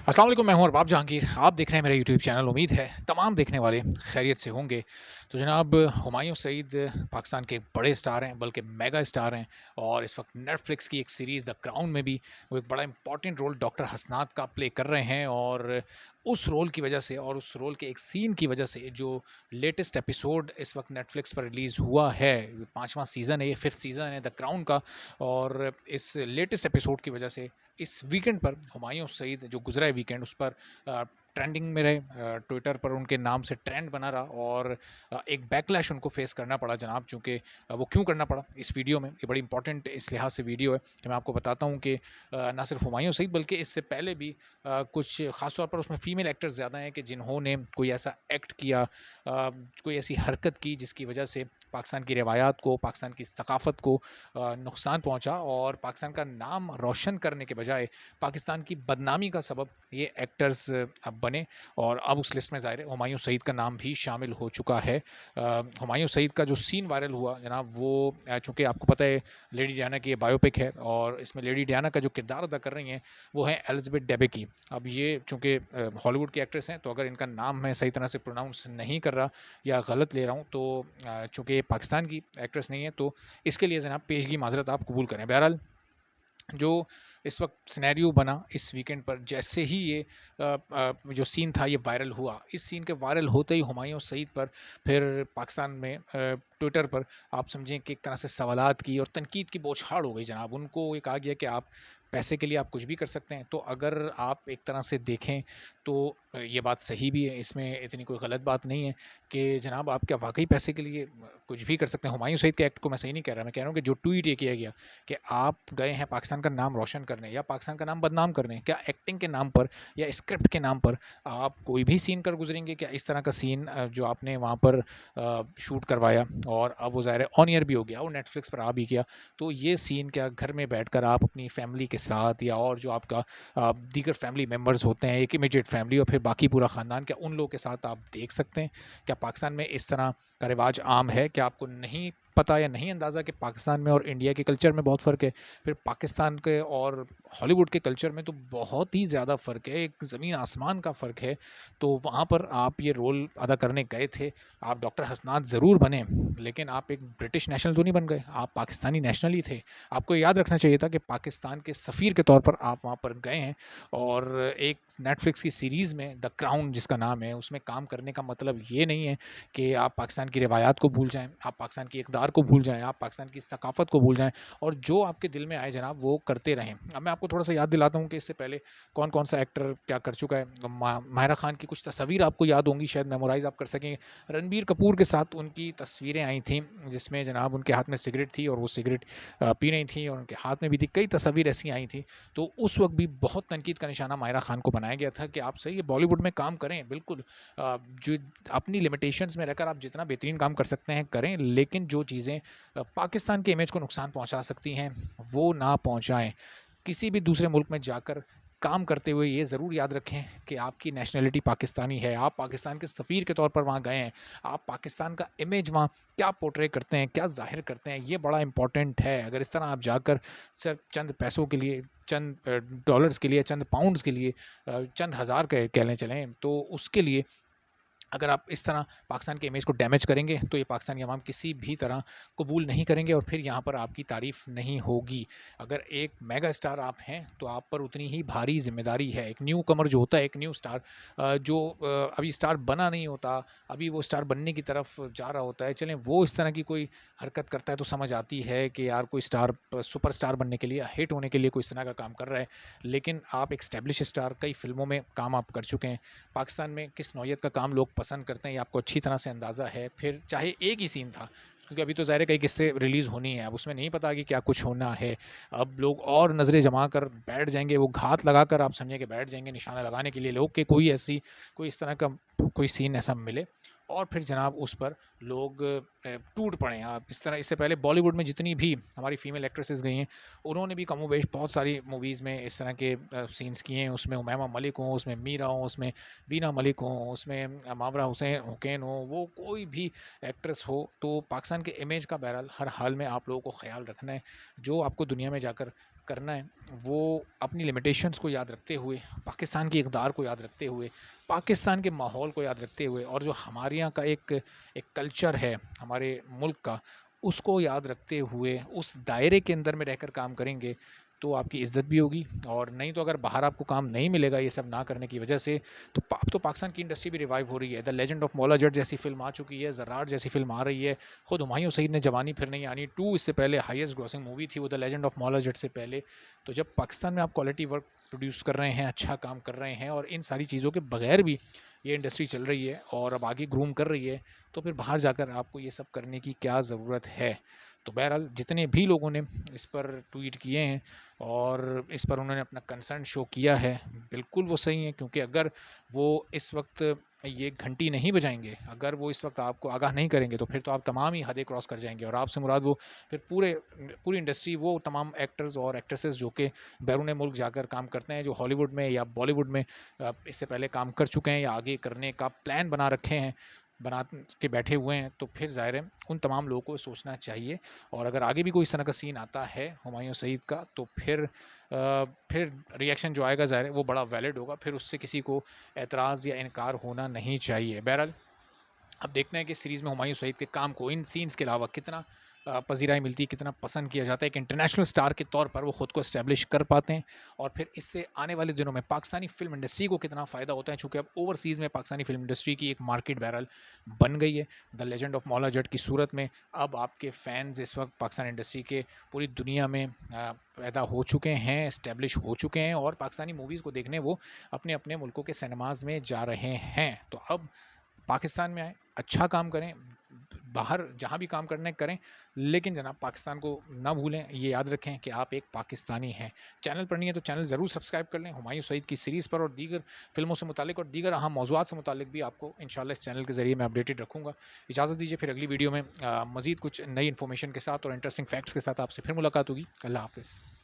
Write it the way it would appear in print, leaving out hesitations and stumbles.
अस्सलाम वालेकुम, मैं हूँ अरबाब जहांगीर। आप देख रहे हैं मेरा यूट्यूब चैनल। उम्मीद है तमाम देखने वाले खैरियत से होंगे। तो जनाब, हुमायूं सईद पाकिस्तान के एक बड़े स्टार हैं, बल्कि मेगा स्टार हैं। और इस वक्त नेटफ्लिक्स की एक सीरीज़ द क्राउन में भी वो एक बड़ा इंपॉर्टेंट रोल डॉक्टर हसनात का प्ले कर रहे हैं। और उस रोल की वजह से और उस रोल के एक सीन की वजह से जो लेटेस्ट एपिसोड इस वक्त नेटफ्लिक्स पर रिलीज़ हुआ है, पाँचवा सीज़न है, ये फिफ्थ सीज़न है द क्राउन का। और इस लेटेस्ट एपिसोड की वजह से इस वीकेंड पर हुमायूं सईद जो गुजरा है वीकेंड, उस पर ट्रेंडिंग में रहे। ट्विटर पर उनके नाम से ट्रेंड बना रहा। और एक बैकलैश उनको फेस करना पड़ा जनाब, चूँकि वो क्यों करना पड़ा इस वीडियो में, ये बड़ी इंपॉर्टेंट इस लिहाज से वीडियो है कि मैं आपको बताता हूँ कि ना सिर्फ हुमायूं सईद बल्कि इससे पहले भी कुछ ख़ास तौर पर उसमें फ़ीमेल एक्टर्स ज़्यादा हैं कि जिन्होंने कोई ऐसा एक्ट किया, कोई ऐसी हरकत की जिसकी वजह से पाकिस्तान की रवायात को, पाकिस्तान की सकाफ़त को नुकसान पहुँचा। और पाकिस्तान का नाम रोशन करने के बजाय पाकिस्तान की बदनामी का सबब ये एक्टर्स अब बने। और अब उस लिस्ट में ज़ाहिर है हुमायूं सईद का नाम भी शामिल हो चुका है। हुमायूं सईद का जो सीन वायरल हुआ जनाब, वो चूँकि आपको पता है लेडी डियाना की ये बायोपिक है, और इसमें लेडी डियाना का जो किरदार अदा कर रही हैं वो है एलिज़ाबेथ डेबेकी। अब ये चूँकि हॉलीवुड की एक्ट्रेस हैं, तो अगर इनका नाम मैं सही तरह से प्रोनाउंस नहीं कर रहा या गलत ले रहा हूँ, तो चूँकि ये पाकिस्तान की एक्ट्रेस नहीं है, तो इसके लिए जनाब पेशगी माज़रत आप कबूल करें। बहरहाल, जो इस वक्त सिनेरियो बना इस वीकेंड पर, जैसे ही ये जो सीन था ये वायरल हुआ, इस सीन के वायरल होते ही हुमायूं सईद पर फिर पाकिस्तान में ट्विटर पर आप समझें कि एक तरह से सवालात की और तनकीद की बौछार हो गई जनाब। उनको ये कहा गया कि आप पैसे के लिए आप कुछ भी कर सकते हैं। तो अगर आप एक तरह से देखें तो ये बात सही भी है, इसमें इतनी कोई गलत बात नहीं है कि जनाब आप क्या वाकई पैसे के लिए कुछ भी कर सकते हैं। हुमायूं सईद के एक्ट को मैं सही नहीं कह रहा, मैं कह रहा हूँ कि जो ट्वीट ये किया गया कि आप गए हैं पाकिस्तान का नाम रोशन करने या पाकिस्तान का नाम बदनाम करने, क्या एक्टिंग के नाम पर या स्क्रिप्ट के नाम पर आप कोई भी सीन कर गुजरेंगे? क्या इस तरह का सीन जो आपने वहाँ पर शूट करवाया और अब वो ज़ाहिर है ऑन ईयर भी हो गया, वो नेटफ्लिक्स पर आ भी गया, तो ये सीन क्या घर में बैठकर आप अपनी फैमिली के साथ या और जो आपका दीगर फैमिली मेम्बर्स होते हैं, एक इमीडिएट फैमिली और फिर बाकी पूरा ख़ानदान, क्या उन लोगों के साथ आप देख सकते हैं? क्या पाकिस्तान में इस तरह का रिवाज आम है? क्या आपको नहीं पता या नहीं अंदाज़ा कि पाकिस्तान में और इंडिया के कल्चर में बहुत फ़र्क है? फिर पाकिस्तान के और हॉलीवुड के कल्चर में तो बहुत ही ज़्यादा फ़र्क है, एक ज़मीन आसमान का फ़र्क है। तो वहाँ पर आप ये रोल अदा करने गए थे, आप डॉक्टर हसनात ज़रूर बने, लेकिन आप एक ब्रिटिश नेशनल तो नहीं बन गए, आप पाकिस्तानी नेशनल ही थे। आपको याद रखना चाहिए था कि पाकिस्तान के सफ़ीर के तौर पर आप वहाँ पर गए हैं। और एक नेटफ्लिक्स की सीरीज़ में द क्राउन जिसका नाम है, उसमें काम करने का मतलब ये नहीं है कि आप पाकिस्तान की रवायात को भूल जाएँ, आप पाकिस्तान की इक़्तिदार को भूल जाएँ, आप पाकिस्तान की सकाफ़त को भूल जाएँ और जो आपके दिल में आए जनाब वो करते रहें। अब मैं आपको थोड़ा-सा याद दिलाता हूँ कि इससे पहले कौन-कौन सा एक्टर क्या कर चुका है। माहिरा खान की कुछ तस्वीर आपको याद होंगी, शायद मेमोराइज़ आप कर सकें। रणबीर कपूर के साथ उनकी तस्वीरें आई थीं, जिसमें जनाब उनके हाथ में सिगरेट थी और वो सिगरेट पी रही थी और उनके हाथ में भी थी। कई तस्वीर ऐसी आई थीं, तो उस वक़्त भी बहुत तनकीद का निशाना माहिरा खान को बनाया गया था कि आप सही है बॉलीवुड में काम करें, बिल्कुल जो अपनी लिमिटेशंस में रहकर आप जितना बेहतरीन काम कर सकते हैं करें, लेकिन जो चीज़ें पाकिस्तान के इमेज को नुकसान पहुंचा सकती हैं वो ना पहुंचाएं। किसी भी दूसरे मुल्क में जाकर काम करते हुए ये ज़रूर याद रखें कि आपकी नेशनलिटी पाकिस्तानी है, आप पाकिस्तान के सफ़ीर के तौर पर वहाँ गए हैं, आप पाकिस्तान का इमेज वहाँ क्या पोर्ट्रे करते हैं, क्या ज़ाहिर करते हैं, ये बड़ा इंपॉर्टेंट है। अगर इस तरह आप जाकर सिर्फ चंद पैसों के लिए, चंद डॉलर्स के लिए, चंद पाउंड्स के लिए, चंद हज़ार कह लें चलें, तो उसके लिए अगर आप इस तरह पाकिस्तान के इमेज को डैमेज करेंगे, तो ये पाकिस्तानी अवाम किसी भी तरह कबूल नहीं करेंगे और फिर यहाँ पर आपकी तारीफ़ नहीं होगी। अगर एक मेगा स्टार आप हैं, तो आप पर उतनी ही भारी ज़िम्मेदारी है। एक न्यू कमर जो होता है, एक न्यू स्टार जो अभी स्टार बना नहीं होता, अभी वो स्टार बनने की तरफ जा रहा होता है। चलें वो इस तरह की कोई हरकत करता है तो समझ आती है कि यार कोई स्टार सुपरस्टार बनने के लिए, हिट होने के लिए कोई इस तरह का काम कर रहा है। लेकिन आप एक एस्टेब्लिश स्टार, कई फ़िल्मों में काम आप कर चुके हैं। पाकिस्तान में किस नौइयत का काम लोग पसंद करते हैं ये आपको अच्छी तरह से अंदाज़ा है। फिर चाहे एक ही सीन था, क्योंकि अभी तो ज़ाहिर है कई किस्तें रिलीज़ होनी है, अब उसमें नहीं पता कि क्या कुछ होना है। अब लोग और नज़रें जमा कर बैठ जाएँगे, वो घात लगाकर आप समझिए कि बैठ जाएँगे निशाना लगाने के लिए लोग कि कोई इस तरह का कोई सीन ऐसा मिले और फिर जनाब उस पर लोग टूट पड़े। आप इस तरह, इससे पहले बॉलीवुड में जितनी भी हमारी फ़ीमेल एक्ट्रेसेस गई हैं, उन्होंने भी कमोबेश बहुत सारी मूवीज़ में इस तरह के सीन्स किए हैं। उसमें उमैमा मलिक हों, उसमें मीरा हों, उसमें बीना मलिक हों, उसमें मावरा हुसैन हो, वो कोई भी एक्ट्रेस हो, तो पाकिस्तान के इमेज का बहरहाल हर हाल में आप लोगों को ख़्याल रखना है। जो आपको दुनिया में जाकर करना है वो अपनी लिमिटेशंस को याद रखते हुए, पाकिस्तान की इक़दार को याद रखते हुए, पाकिस्तान के माहौल को याद रखते हुए और जो हमारे यहाँ का एक एक कल्चर है हमारे मुल्क का, उसको याद रखते हुए उस दायरे के अंदर में रहकर काम करेंगे, तो आपकी इज़्ज़त भी होगी। और नहीं तो अगर बाहर आपको काम नहीं मिलेगा ये सब ना करने की वजह से, तो अब तो पाकिस्तान की इंडस्ट्री भी रिवाइव हो रही है। The legend of Maula Jatt जैसी फ़िल्म आ चुकी है, ज़रार जैसी फ़िल्म आ रही है। खुद हुमायूँ सईद ने जवानी फिर नहीं आनी 2 इससे पहले हाईएस्ट ग्रॉसिंग मूवी थी वो the legend of Maula Jatt से पहले। तो जब पाकिस्तान में आप क्वालिटी वर्क प्रोड्यूस कर रहे हैं, अच्छा काम कर रहे हैं और इन सारी चीज़ों के बगैर भी ये इंडस्ट्री चल रही है और अब आगे ग्रूम कर रही है, तो फिर बाहर जाकर आपको ये सब करने की क्या ज़रूरत है? तो बहरहाल जितने भी लोगों ने इस पर ट्वीट किए हैं और इस पर उन्होंने अपना कंसर्न शो किया है, बिल्कुल वो सही है, क्योंकि अगर वो इस वक़्त ये घंटी नहीं बजाएँगे, अगर वो इस वक़्त आपको आगाह नहीं करेंगे, तो फिर तो आप तमाम ही हदें क्रॉस कर जाएँगे और आपसे मुराद वो फिर पूरी इंडस्ट्री, वो तमाम एक्टर्स और एक्ट्रेसेस जो कि बैरून मुल्क जाकर काम करते हैं, जो हॉलीवुड में या बॉलीवुड में इससे पहले काम कर चुके हैं या आगे करने का प्लान बना रखे हैं, बना के बैठे हुए हैं, तो फिर ज़ाहिर है उन तमाम लोगों को सोचना चाहिए। और अगर आगे भी कोई इस तरह का सीन आता है हुमायूँ सईद का, तो फिर रिएक्शन जो आएगा ज़ाहिर है वो बड़ा वैलिड होगा, फिर उससे किसी को एतराज़ या इनकार होना नहीं चाहिए। बहरहाल अब देखते हैं कि सीरीज़ में हुमायूँ सईद के काम को इन सीन्स के अलावा कितना पज़ीराई मिलती है, कितना पसंद किया जाता है। एक इंटरनेशनल स्टार के तौर पर वो खुद को एस्टेब्लिश कर पाते हैं और फिर इससे आने वाले दिनों में पाकिस्तानी फ़िल्म इंडस्ट्री को कितना फ़ायदा होता है, चूँकि अब ओवरसीज़ में पाकिस्तानी फ़िल्म इंडस्ट्री की एक मार्केट बहरहाल बन गई है। The legend of Maula Jatt की सूरत में अब आपके फ़ैन्स इस वक़्त पाकिस्तान इंडस्ट्री के पूरी दुनिया में पैदा हो चुके हैं, एस्टेब्लिश हो चुके हैं और पाकिस्तानी मूवीज़ को देखने वो अपने-अपने मुल्कों के सिनेमाज़ में जा रहे हैं। तो अब पाकिस्तान में आएँ, अच्छा काम करें, बाहर जहाँ भी काम करना है करें, लेकिन जनाब पाकिस्तान को ना भूलें, ये याद रखें कि आप एक पाकिस्तानी हैं। चैनल पर नहीं है तो चैनल ज़रूर सब्सक्राइब कर लें। हुमायूँ सईद की सीरीज़ पर और दीगर फ़िल्मों से मुतालिक और दीगर अहम मौज़ूआत से मुतालिक भी आपको इंशाअल्लाह इस चैनल के ज़रिए मैं अपडेटेड रखूँगा। इजाज़त दीजिए, फिर अगली वीडियो में मज़ीद कुछ नई इन्फॉर्मेशन के साथ और इंटरेस्टिंग फैक्ट्स के साथ आपसे फिर मुलाकात होगी। अल्लाह हाफ़िज़।